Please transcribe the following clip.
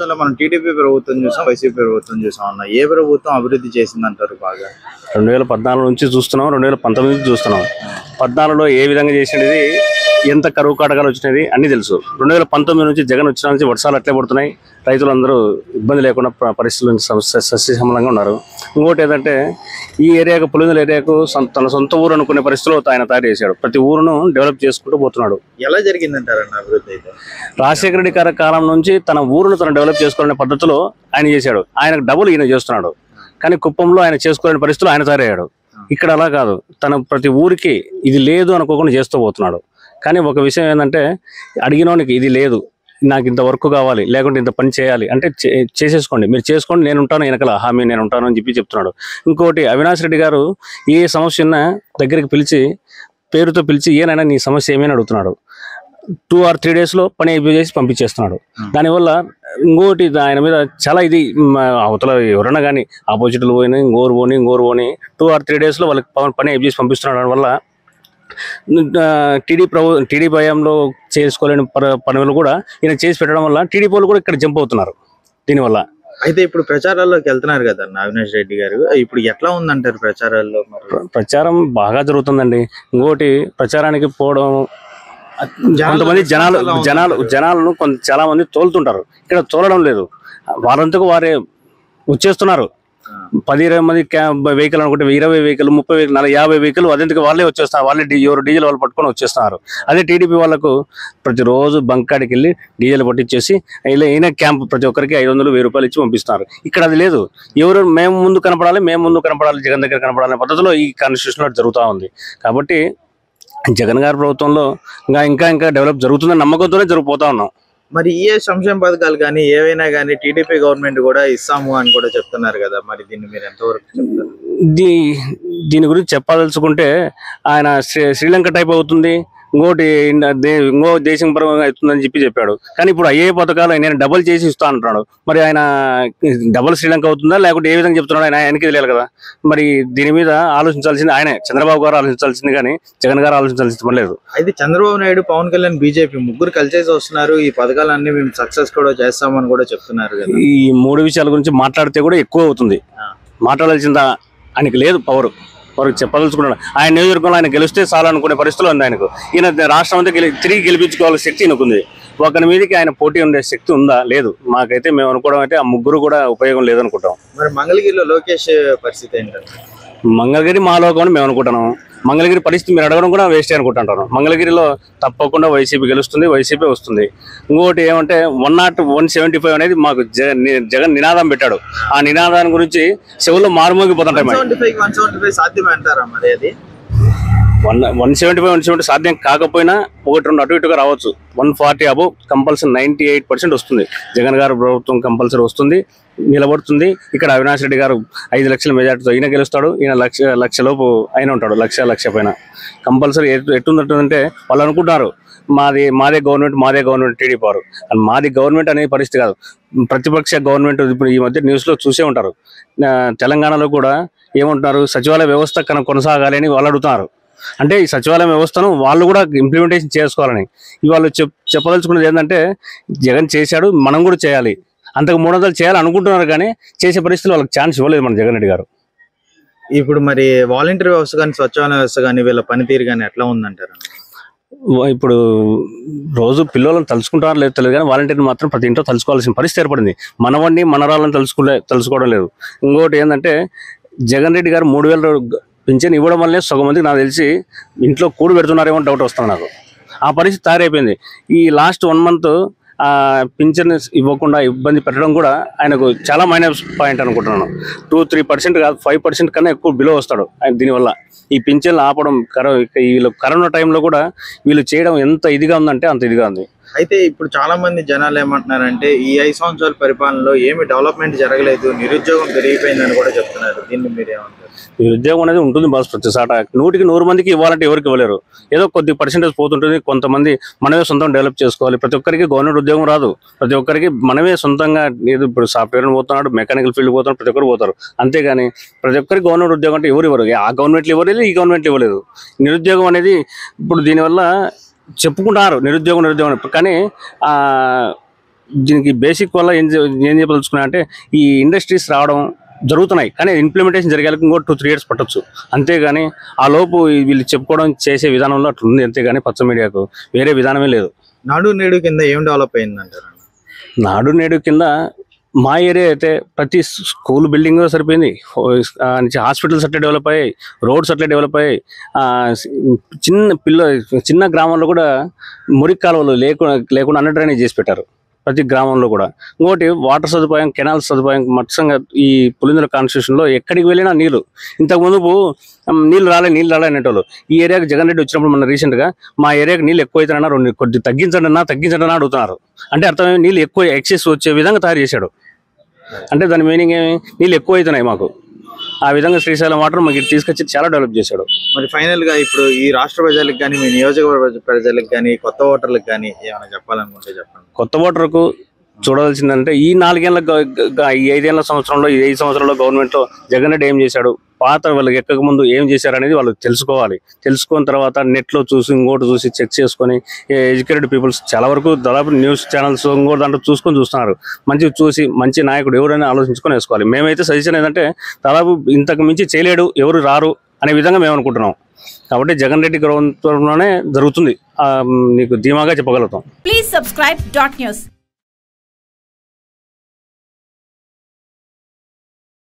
సంవత్సరాల్లో మనం టీడీపీ ప్రభుత్వం చూసాం, వైసీపీ ప్రభుత్వం చూసాం అన్న. ఏ ప్రభుత్వం అభివృద్ధి చేసిందంటారు బాగా? 2014 నుంచి చూస్తున్నాం, 2019 నుంచి చూస్తున్నాం. 14లో ఏ విధంగా చేసినది, ఎంత కరువు కాటకాలు వచ్చినది అన్నీ తెలుసు. 2019 నుంచి జగన్ వచ్చిన నుంచి వర్షాలు అట్లే పడుతున్నాయి, రైతులందరూ ఇబ్బంది లేకుండా పరిస్థితులు సస్యశ్యామలంగా ఉన్నారు. ఇంకోటి ఏంటంటే ఈ ఏరియాకు పులివెందుల ఏరియాకు తన సొంత ఊరు అనుకునే పరిస్థితుల్లో ఆయన తయారు చేశాడు. ప్రతి ఊరును డెవలప్ చేసుకుంటూ పోతున్నాడు. ఎలా జరిగిందంటారన్న అభివృద్ధి అయితే? రాజశేఖర రెడ్డి గారి కాలం నుంచి తన ఊరును తను డెవలప్ చేసుకోవాలనే పద్ధతిలో ఆయన చేశాడు. ఆయనకు డబుల్ ఈయన చేస్తున్నాడు. కానీ కుప్పంలో ఆయన చేసుకోలేని పరిస్థితులు ఆయన తయారయ్యాడు. ఇక్కడ అలా కాదు, తన ప్రతి ఊరికి ఇది లేదు అనుకోకుండా చేస్తూ పోతున్నాడు. కానీ ఒక విషయం ఏంటంటే అడిగినోనికి ఇది లేదు, నాకు ఇంత వర్క్ కావాలి, లేకుంటే ఇంత పని చేయాలి అంటే చేసేసుకోండి, మీరు చేసుకోండి, నేను ఉంటాను, వెనకాల హామీ నేను ఉంటాను అని చెప్పి చెప్తున్నాడు. ఇంకోటి, అవినాష్ రెడ్డి గారు ఏ సమస్య ఉన్నా దగ్గరికి పిలిచి పేరుతో పిలిచి ఏనైనా నీ సమస్య ఏమైనా అడుగుతున్నాడు. 2 or 3 daysలో పని అయిపోయి చేసి పంపించేస్తున్నాడు. దానివల్ల ఇంకోటి ఆయన మీద చాలా ఇది అవతల ఎవరైనా కానీ ఆపోజిట్లు పోయినా ఇంకోరు పోని 2 or 3 daysలో వాళ్ళకి పని అయిపోయి చేసి పంపిస్తున్నాడు. దానివల్ల టీడీపీ భయంలో చేసుకోలేని పనులు కూడా ఈయన చేసి పెట్టడం వల్ల టీడీపీ వాళ్ళు కూడా ఇక్కడ జంప్ అవుతున్నారు దీనివల్ల. అయితే ఇప్పుడు ప్రచారాల్లోకి వెళ్తున్నారు కదా అవినాష్ రెడ్డి గారు, ఇప్పుడు ఎట్లా ఉందంటారు ప్రచారాల్లో? ప్రచారం బాగా జరుగుతుందండి. ఇంకోటి, ప్రచారానికి పోవడం కొంతమంది జనాలను చాలా మంది తోలుతుంటారు, ఇక్కడ తోలడం లేదు. వారంతకు వారే వచ్చేస్తున్నారు. 10-20 మంది వెహికల్ అనుకుంటే 20 వెహికల్, 30 వెహికల్, 50 వెహికల్ అదెందుకు వాళ్ళే వచ్చేస్తున్నారు. వాళ్ళే ఎవరు డీజిల్ వాళ్ళు పట్టుకొని వచ్చేస్తున్నారు. అదే టీడీపీ వాళ్ళకు ప్రతిరోజు బంకాడికి వెళ్ళి డీజిల్ పట్టించేసి ఈయన క్యాంప్ ప్రతి ఒక్కరికి 500-1000 రూపాయలు ఇచ్చి పంపిస్తున్నారు. ఇక్కడ అది లేదు. ఎవరు మేము ముందు కనపడాలి, జగన్ దగ్గర కనపడాలనే పద్ధతిలో ఈ కాన్స్టిట్యూషన్లో జరుగుతూ ఉంది. కాబట్టి జగన్ గారి ప్రభుత్వంలో ఇంకా డెవలప్ జరుగుతుందని నమ్మకంతోనే జరిగిపోతా ఉన్నాం. మరి ఏ సంక్షేమ పథకాలు కానీ ఏవైనా కానీ టీడీపీ గవర్నమెంట్ కూడా ఇస్తాము అని కూడా చెప్తున్నారు కదా, మరి దీన్ని మీరు ఎంతవరకు చెప్తారు? దీని గురించి చెప్పాల్సుకుంటే ఆయన శ్రీలంక టైప్ అవుతుంది, ఇంకో దేశం పరంగా అవుతుందని చెప్పాడు. కానీ ఇప్పుడు అయ్యే పథకాలు నేను డబల్ చేసి ఇస్తా అంటున్నాడు. మరి ఆయన డబల్ శ్రీలంక అవుతుందా లేకుంటే ఏ విధంగా చెప్తున్నాడు ఆయనకి తెలియాలి కదా. మరి దీని మీద ఆలోచించాల్సింది ఆయనే, చంద్రబాబు గారు ఆలోచించాల్సింది, కానీ జగన్ గారు ఆలోచించాల్సింది పని లేదు. అయితే చంద్రబాబు నాయుడు, పవన్ కళ్యాణ్, బీజేపీ ముగ్గురు కలిసేసి వస్తున్నారు, ఈ పథకాలన్నీ మేము సక్సెస్ కూడా చేస్తామని కూడా చెప్తున్నారు కదా. ఈ 3 విషయాల గురించి మాట్లాడితే కూడా ఎక్కువ అవుతుంది. మాట్లాడాల్సిందా ఆయనకి లేదు పవర్. వారికి చెప్పదలుచుకున్నాడు. ఆయన నియోజకవర్గంలో ఆయన గెలిస్తే చాలు అనుకునే పరిస్థితులు ఉంది ఆయనకు. ఈయన రాష్ట్రం అంతా తిరిగి గెలిపించుకోవాల్సిన శక్తి ఈయనకుంది. ఒకరి మీదకి ఆయన పోటీ ఉండే శక్తి ఉందా? లేదు. మాకైతే మేము అనుకోవడం అయితే ఆ ముగ్గురు కూడా ఉపయోగం లేదనుకుంటాం. మరి మంగళగిరిలో లోకేష్ పరిస్థితి ఏంటంటే? మంగళగిరి మాలోకం అని మేము అనుకుంటున్నాం. మంగళగిరి పరిస్థితి మీరు అడగడం కూడా వేస్ట్ అనుకుంటుంటాను. మంగళగిరిలో తప్పకుండా వైసీపీ గెలుస్తుంది, వైసీపీ వస్తుంది. ఇంకోటి ఏమంటే 175 అనేది మాకు జగన్ నినాదం పెట్టాడు. ఆ నినాదాన్ని గురించి చెవుల్లో మారుమోగిపోతుంటాయి. 175 సాధ్యమే అంటారా? మరి అది 175 సాధ్యం కాకపోయినా 1-2 అటు ఇటుగా రావచ్చు. 140 అబోవ్ కంపల్సరీ 98% వస్తుంది. జగన్ గారు ప్రభుత్వం కంపల్సరీ వస్తుంది, నిలబడుతుంది. ఇక్కడ అవినాష్ రెడ్డి గారు 5 లక్షల మెజార్టీతో ఈయన గెలుస్తాడు. ఈయన లక్ష లోపు అయిన ఉంటాడు, లక్ష పైన కంపల్సరీ. ఎట్టుందంటే వాళ్ళు అనుకుంటున్నారు మాదే గవర్నమెంట్ టీడీపీ వారు. మాది గవర్నమెంట్ అనే పరిస్థితి కాదు, ప్రతిపక్ష గవర్నమెంట్. ఇప్పుడు ఈ మధ్య న్యూస్లో చూసే ఉంటారు, తెలంగాణలో కూడా ఏమంటున్నారు, సచివాలయ వ్యవస్థ కొనసాగాలి అని వాళ్ళు అడుగుతున్నారు. అంటే ఈ సచివాలయం వ్యవస్థను వాళ్ళు కూడా ఇంప్లిమెంటేషన్ చేసుకోవాలని వాళ్ళు చెప్పదలుచుకున్నది ఏంటంటే, జగన్ చేశాడు, మనం కూడా చేయాలి. అంతకు 300 చేయాలి అనుకుంటున్నారు, కానీ చేసే పరిస్థితులు వాళ్ళకి ఛాన్స్ ఇవ్వలేదు మన జగన్ రెడ్డి గారు. ఇప్పుడు మరి వాలంటీర్ వ్యవస్థ కానీ సచివాలయ వ్యవస్థ కానీ వీళ్ళ పనితీరు కానీ ఎట్లా ఉందంటారు? ఇప్పుడు రోజు పిల్లలను తలుచుకుంటారో లేదు తెలియదు, కానీ వాలంటీర్ని మాత్రం ప్రతి ఇంట్లో తలుచుకోవాల్సిన పరిస్థితి ఏర్పడింది. మనవాడిని మనరాళ్ళని తలుచుకోవడం లేదు. ఇంకోటి ఏంటంటే, జగన్ రెడ్డి గారు 3000 పింఛన్ ఇవ్వడం వల్లే సగం మందికి నాకు తెలిసి ఇంట్లో కూడు పెడుతున్నారేమో డౌట్ వస్తుంది నాకు. ఆ పరిస్థితి తయారైపోయింది. ఈ లాస్ట్ 1 month పింఛన్ ఇవ్వకుండా ఇబ్బంది పెట్టడం కూడా ఆయనకు చాలా మైనస్ పాయింట్ అనుకుంటున్నాను. 2-3% కాదు, 5% కన్నా ఎక్కువ బిలో వస్తాడు ఆయన దీనివల్ల. ఈ పింఛన్లు ఆపడం వీళ్ళు కరోనా టైంలో కూడా వీళ్ళు చేయడం ఎంత ఇదిగా ఉందంటే అంత ఇదిగా ఉంది. అయితే ఇప్పుడు చాలా మంది జనాలు ఏమంటున్నారంటే, ఈ 5 సంవత్సరాల పరిపాలనలో ఏమి డెవలప్మెంట్ జరగలేదు, నిరుద్యోగం పెరిగిపోయిందని కూడా చెప్తున్నారు. దీన్ని మీరేమంటారు? నిరుద్యోగం అనేది ఉంటుంది బాస్, ప్రతిసాట 100కి మందికి ఇవ్వాలంటే ఎవరికి ఇవ్వలేరు. ఏదో కొద్ది పర్సెంటేజ్ పోతుంటుంది. కొంతమంది మనమే సొంతంగా డెవలప్ చేసుకోవాలి. ప్రతి ఒక్కరికి గవర్నమెంట్ ఉద్యోగం రాదు. ప్రతి ఒక్కరికి మనమే సొంతంగా, ఏదో ఇప్పుడు సాఫ్ట్వేర్ పోతున్నాడు, మెకానికల్ ఫీల్డ్ పోతున్నాడు, ప్రతి ఒక్కరు పోతారు. అంతేగాని ప్రతి ఒక్కరికి గవర్నమెంట్ ఉద్యోగం అంటే ఎవరు ఇవ్వరు. ఆ గవర్నమెంట్లు ఇవ్వలేదు, ఈ గవర్నమెంట్లు ఇవ్వలేదు. నిరుద్యోగం అనేది ఇప్పుడు దీనివల్ల చెప్పుకుంటున్నారు నిరుద్యోగం, కానీ దీనికి బేసిక్ వల్ల ఏం చెప్పదలుచుకున్నా అంటే ఈ ఇండస్ట్రీస్ రావడం జరుగుతున్నాయి, కానీ ఇంప్లిమెంటేషన్ జరిగేందుకు ఇంకో 2-3 years పట్టొచ్చు. అంతేగాని ఆ లోపు వీళ్ళు చెప్పుకోవడం చేసే విధానంలో అట్లా ఉంది. అంతేగాని పచ్చ మీడియాకు వేరే విధానమే లేదు. నాడు నేడు కింద ఏం డెవలప్ అయిందంటారు? నాడు నేడు కింద మా ఏరియా అయితే ప్రతి స్కూల్ బిల్డింగ్ సరిపోయింది, హాస్పిటల్స్ అట్లే డెవలప్ అయ్యాయి, రోడ్స్ అట్లే డెవలప్ అయ్యాయి. చిన్న గ్రామంలో కూడా మురికి కాలువలు లేకుండా అండర్ డ్రైనేజ్ చేసి పెట్టారు ప్రతి గ్రామంలో కూడా. ఇంకోటి వాటర్ సదుపాయం, కెనాల్స్ సదుపాయం మొత్తంగా ఈ పులిందుల కాన్స్టిట్యూషన్లో ఎక్కడికి వెళ్ళినా నీళ్ళు. ఇంతకుముందు నీళ్ళు రాలే అనేటోళ్ళు. ఈ ఏరియాకి జగన్ రెడ్డి వచ్చినప్పుడు మన రీసెంట్గా మా ఏరియాకి నీళ్ళు ఎక్కువ అవుతానన్నా కొద్ది తగ్గించండి అడుగుతున్నారు. అంటే అర్థమే నీళ్ళు ఎక్కువ ఎక్సెస్ వచ్చే విధంగా తయారు చేశాడు. అంటే దాని మీనింగ్ ఏమి, నీళ్ళు ఎక్కువ అవుతున్నాయి మాకు. ఆ విధంగా శ్రీశైలం వాటర్ మాకు తీసుకొచ్చి చాలా డెవలప్ చేశాడు. మరి ఫైనల్ గా ఇప్పుడు ఈ రాష్ట్ర ప్రజలకు కానీ, మీ నియోజకవర్గ ప్రజలకు కానీ, కొత్త ఓటర్లకు కానీ ఏమైనా చెప్పాలనుకుంటే చెప్పండి. కొత్త ఓటర్కు చూడవలసిందంటే ఈ 4 ఏళ్ళ ఈ 5 ఏళ్ళ సంవత్సరంలో, ఈ 5 సంవత్సరాల్లో గవర్నమెంట్లో జగన్ రెడ్డి ఏం చేశాడు, పాత వాళ్ళకి ఎక్కక ముందు ఏం చేశారు అనేది వాళ్ళు తెలుసుకోవాలి. తెలుసుకున్న తర్వాత నెట్లో చూసి ఇంకోటి చూసి చెక్ చేసుకొని, ఎడ్యుకేటెడ్ పీపుల్స్ చాలా వరకు దాదాపు న్యూస్ ఛానల్స్ ఇంకోటి దాంట్లో చూస్తున్నారు. మంచిగా చూసి మంచి నాయకుడు ఎవరైనా ఆలోచించుకొని వేసుకోవాలి. మేమైతే సజెషన్ ఏంటంటే దాదాపు ఇంతకు మించి చేయలేడు, ఎవరు రారు అనే విధంగా మేము అనుకుంటున్నాం. కాబట్టి జగన్ రెడ్డి ప్రభుత్వంలోనే జరుగుతుంది, నీకు ధీమాగా చెప్పగలుగుతాం. Please subscribe .news